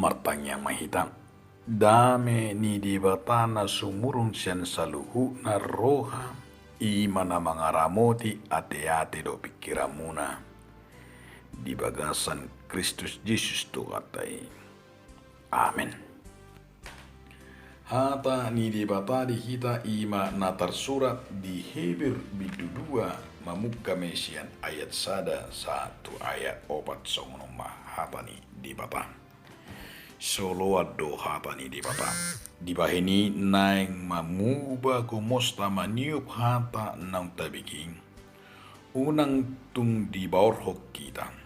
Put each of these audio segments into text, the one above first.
martanya mahita dame ni di batana sumurun sian saluhu na roha imana mangaramoti ate-ate do pikiramuna di bagasan Kristus Yesus tu katai. Amin. Hata ni di batadi kita ima natar surat di Hebrew bidudua mamuka mesian ayat sada satu ayat opat songonoma hata ni di bata. Solo ado hata ni di bata. Di bahini naing mamuba kumosta maniup hata nang tabiking. Unang tung di bawah kita.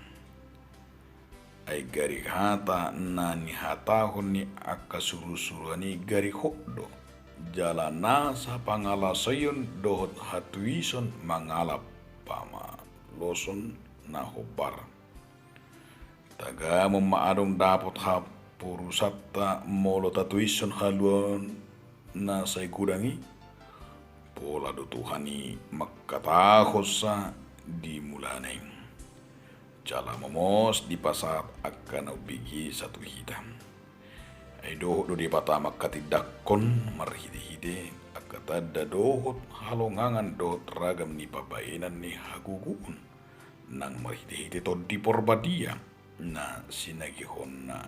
Ay gari hata na ni hatahon ni akasuru-suru ni gari hokdo. Jala nasa pangalasayon dohot hatuison mangalap pama loson na hobar. Taga maadong dapat hapurusatta molo tatuison haluan na say kudangi. Pola do Tuhani magkatahos sa di mulaneng. Jala momos di pasat akan ubigi satu hitam. Ay dohot do di patama katidakon marhide-hide akatada dohot halongangan dohot ragam ni pabainan ni hagugun nang marhide-hide to di porbadia na sinagihon na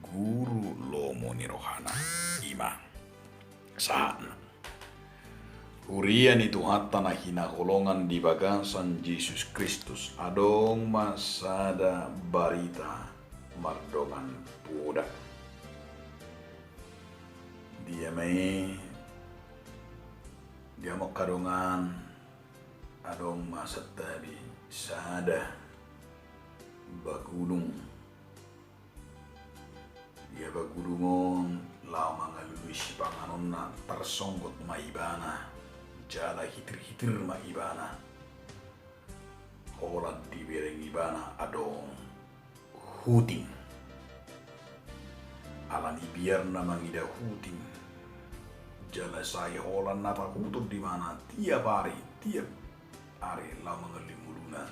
guru lomo ni rohana ima saan. Urian itu hatta na hinaholongan di bagasan Yesus Kristus adong masada barita mardongan puda. Dia mau kadongan adong masa tadi sada bagulung. Dia bagulungon lama ngaluis panganon na tersonggot maibana. Jala hitir-hitir ma ibana. Holat di bereng ibana adong huting. Alani biar nama ngida huting. Jala saya holan napa hutut di mana tiap hari lama ngelimuluna.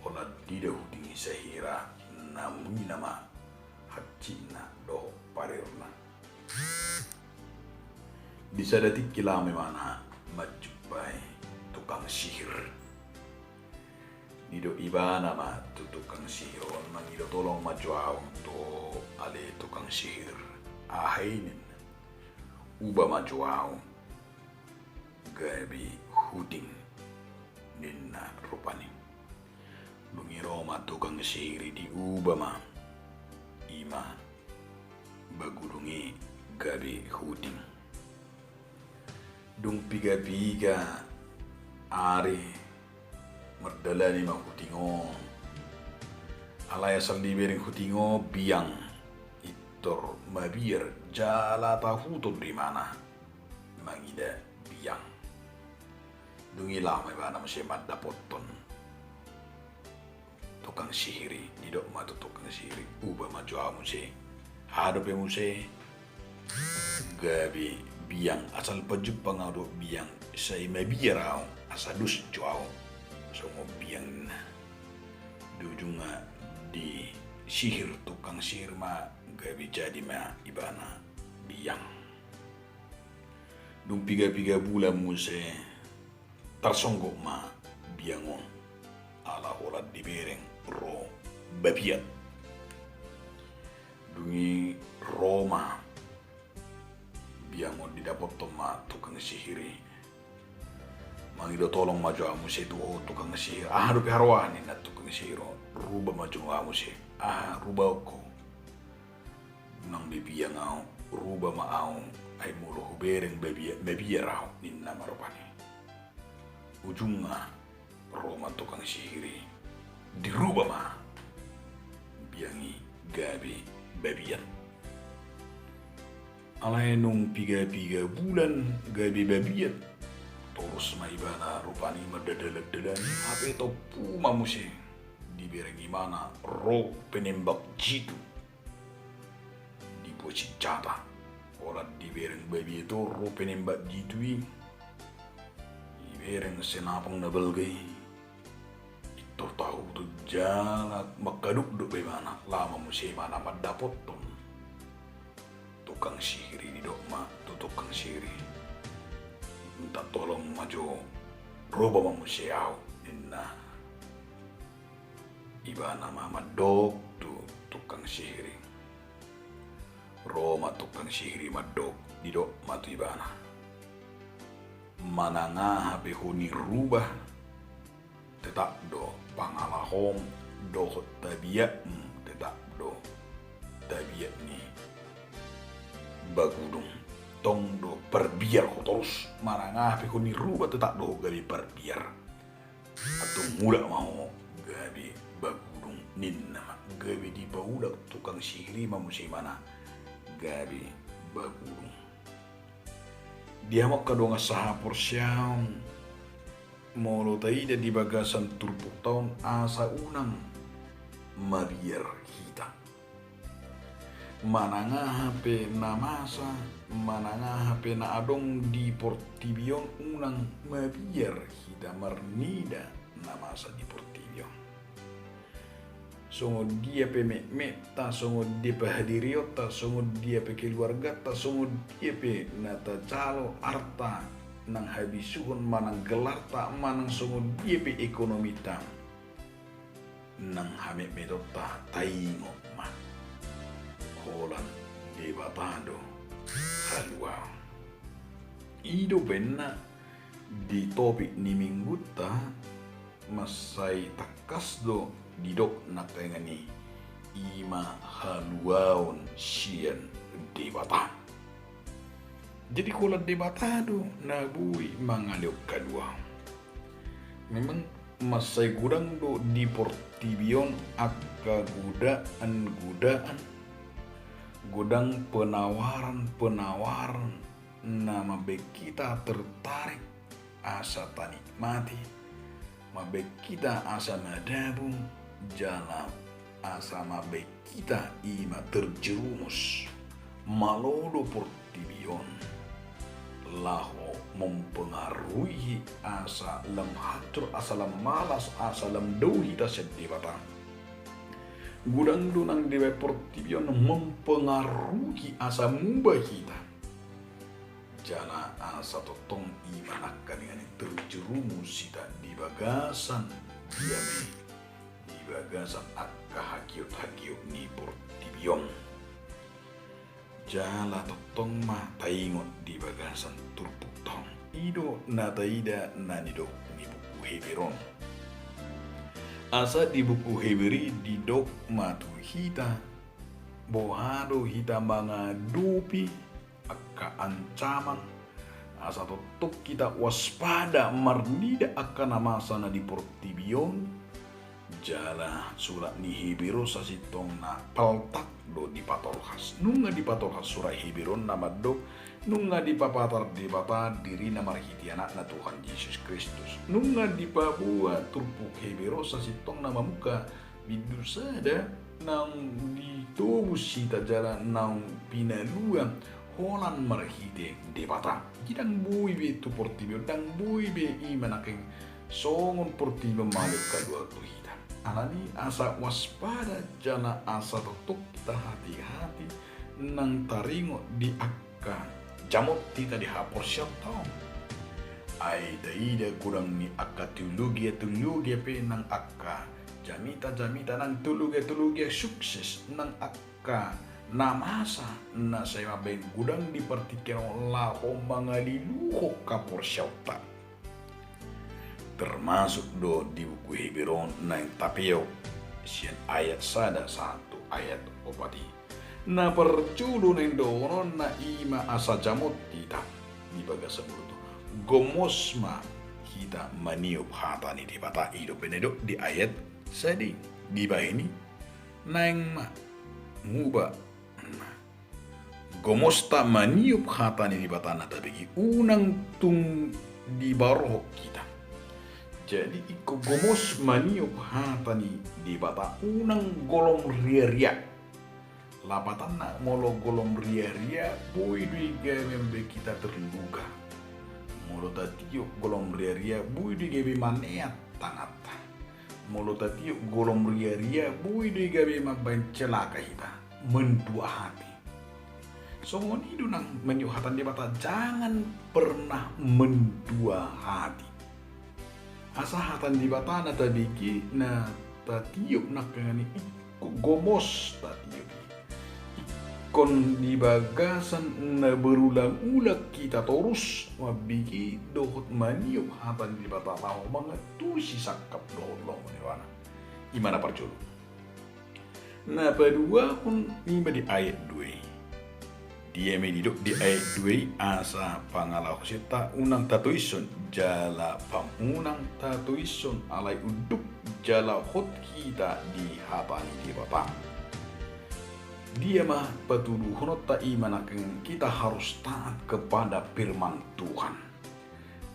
Holat dida huting sehira namun nama hacina do parirna. Bisa detik kilame mana majupai tukang sihir. Nido ibana ma tu tukang sihir on mangido tolong majuau to ale tukang sihir ahainin uba majuau gabi huding ninna rupani lungiro ma tukang sihir di uba ma ima bagulungi gabi huding dung piga-piga ari merdalani ma hutingo alaya saldi bering hutingo biang itor mabir jala tahutur di mana mangida biang dungi lama bana masih madda poton tukang sihiri didok matu tukang sihiri uba maju amuse hadope muse gabi biang asal pajub pangado biang say mabirao asadus joao somo biang dujunga di sihir tukang sihir ma gabi jadi ma ibana biang dung piga-piga bulan muse tarsonggok ma biangon ala holat di bereng ro babiat dungi Roma biangon didapat toma tukang sihiri mangido tolong maju amu se tu tukang sihir do piharwani na tukang sihir ruba maju amu se ruba ko nang bibiang au ruba ma au ay mulu hubereng bebia rao ninna marupani ujunga Roma tukang sihiri diruba ma biangi gabi babian alay nung piga-piga bulan gabi babian terus maibana rupani merdadalag-dalan ape to puma musi di bereng imana ro penembak jitu di posisi cata olat di bereng babi itu ro penembak jitui di bereng senapang nabelgai itu tahu tu jalan makaduk do bagaimana lama musi mana madapot ton tukang sihiri di dok tu tukang sihiri minta tolong maju roba mamusiaw inna iba nama madok tu tukang sihiri Roma tukang sihiri madok di dok matu ibana mananga hape huni rubah tetap do pangalahom do tabiat tetap do tabiat ni bagudung tong do perbiar ko terus mananga hape huni rubah tetap do gabi perbiar atau mula mau gabi bagudung ninna gabi di baudak tukang sihiri mamusimana gabi bagudung dia mau kadonga sahapor siang molo taida di bagasan turpuk tahun asa unang mabiar kita mananga hape namasa mananga hape na adong di portibion unang mabiar kita marnida namasa di portibion songo dia pe meta songo dia pe hadiriota songo dia pe keluarga ta songo dia pe nata calo arta nang habisuhon manang gelarta manang songo dia pe ekonomi ta nang hame medota taingo ma holan debatado halwa ido benna di topik ni minggu ta masai takas do didok nakengani ima haluaon sian debata. Jadi kalau debatado nabui mangaliok kadua. Memang masai gudang do di portibion akka gudaan gudang penawaran nama kita tertarik asa tani mati mabe kita asa madabu jalan asama baik kita ima terjerumus malolo portibion laho mempengaruhi asa lam hatur asa lam malas asa lam dauhi ta sedih batang gudang dunang dewe portibion mempengaruhi asa mubah kita jana asa totong ima akan dengan terjerumus kita di bagasan diami bagasan akka hakiut ni portibion jala totong ma taingot di bagasan turpuk tong ido na taida nanido ni buku Heberon asa di buku Heberi di dok matu hita bohado hita mangadupi akka ancaman asa totok kita waspada marnida akan namasana di portibion jala surat ni Heberon sasitong na paltak do di patorhas nunga di patorhas surat Heberon nama do nunga di papatar di bapa diri nama hiti anak na Tuhan Yesus Kristus nunga di Papua turpuk Heberon sasitong nama muka bidusada nang di tobus sita jalan nang pinaluang holan marhite di bata jidang bui be tu portibio dang bui be imanaking songon portibio malik kadua tuhita alani asa waspada jana asa tutuk kita hati-hati nang taringo di akka jamot tita di hapor siap tau ai daida kurang ni akka teologi pe nang akka jamita nang teologi sukses nang akka namasa na saya ben gudang di partikel la mangaliluho kapor siap termasuk do di buku Heberon na tapio sian ayat sada satu ayat opati na perculo neng donon na ima asa jamot kita di bagasa bruto gomosma kita maniup hata ni di bata ido benedok di ayat sadi di bahini neng ma muba gomosta maniup hata ni di bata na tabigi unang tung di baroh kita jadi iko gomos maniup hatani di bata unang golong ria lapatan nak molo golong ria boy dui gawe kita terluka molo tatio golong ria boy dui gawe manea tangat molo tatio golong ria boy dui gawe maban celaka kita mendua hati Songon itu nang menyuhatan di bata, jangan pernah mendua hati. Asa hatan di bata na tabiki na tatiup nak kengani gomos tatiup. Kon di bagasan na berulang-ulang kita terus mabiki dohot maniup hatan di bata tahu mga tusi sakap dohot ni wana. Imana parjolo. Na kedua kun ima di ayat 2. Dia medidok di ayat 2 asa pangalau seta unang tatuison jala pamunang tatuison alai uduk jala hot kita di hapani di bapa. Dia mah petuduh honota imanaken kita harus taat kepada firman Tuhan.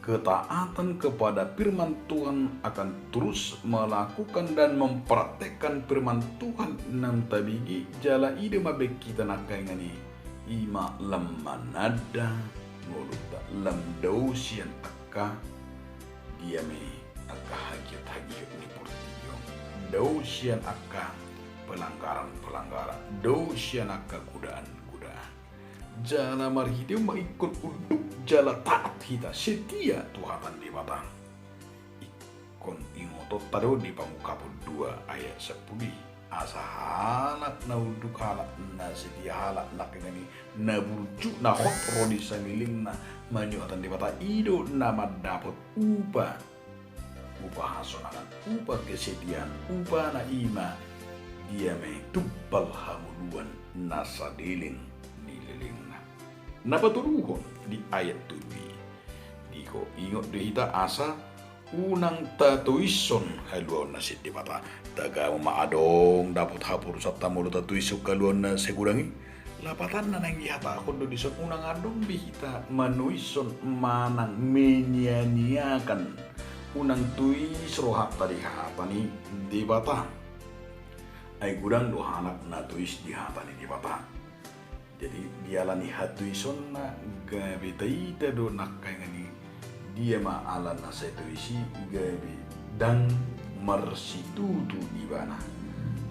Ketaatan kepada firman Tuhan akan terus melakukan dan mempraktekkan firman Tuhan nang tabigi jala ide mabek kita nakengani ima lemanada ngoluta lemdausian akka dia me akka hagiat ni portiyo dausian akka pelanggaran dausian akka godaan jala marhidiu maikut uduk jala taat kita setia Tuhan di batang ikon ingotot tado di Pamukapun 2 ayat 10 asa halak na uduk halak na setia halak na kengani na burju na hot rodi samiling na manyuatan di bata ido na madapot upah hasonakan upah kesetiaan upah na ima dia me tubbal hamuluan na sadiling nililing na paturuhon di ayat 7 diko ingot dehita asa unang tatuison haluan na siti bata taga maadong dapat hapur satta mulut tatuisok kaluan na segurangi lapatan na nang ihata kundo dison unang adong bihita manuison manang menyanyiakan unang tuis rohat tadi hatani di bata ay gudang do hanap na tuis di hatani di bata. Jadi dialani hatuison na gabitaita do nakkaingani dia ma'ala na sa tuisi gabi dan marsitutu di bana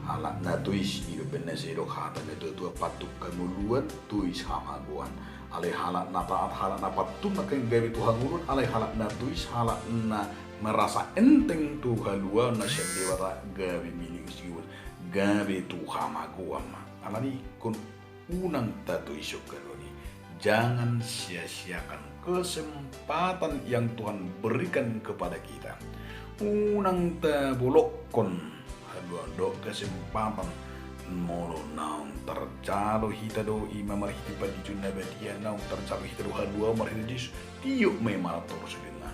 halak na tuis ido benesero hata na tu patuk kamuluan tuis hamaguan alai halak na taat halak na patum na kang gabi tu hangurun alai halak na tuis halak na merasa enteng tu haluan na siya dewata gabi mining siwon gabi tu hamaguan alani kun unang tatuisok kaloni jangan sia-siakan kesempatan yang Tuhan berikan kepada kita. Unang tabulokon haduando kesempatan molo naung tercalo hita do ima marhiti padijun nabadia naung tercalo hita do hadua marhiti dis tiuk me marator sudina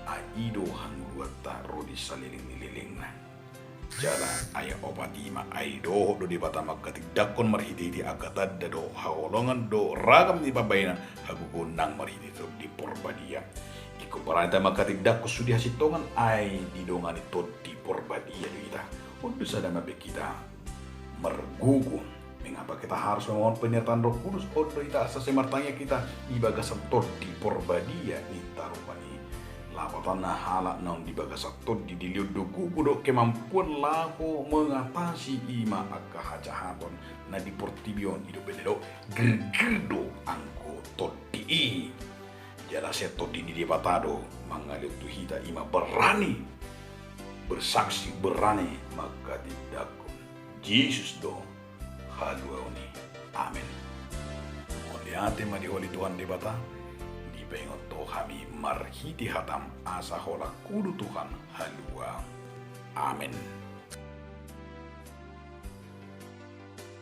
aido hangluat taro di saliling nililing na jala aya opati ma aido do di batama katik dakon marhiti di akatad do haolongan do ragam di babayna hagugunang marhiti do di porbadia iko paranta makatik dakos sudi hasitongan ai di dongan itu di porbadia do kita untuk sadama be kita mergugu mengapa kita harus memohon penyertaan Roh Kudus untuk kita asa semartanya kita di bagasan tod di porbadia di tarupani lapatan na halak naon di bagasan tod di diliud do gugu kemampuan lako mengatasi ima akka hajahaton na di portibion ido benelo gergerdo angko tod di jala seto di batado mangalit tuhita ima berani bersaksi berani maka tidak Yesus do haluauni amin oliate ma di holi Tuhan di bata di pengot to kami marhiti hatam asa hola kudu Tuhan halua amin.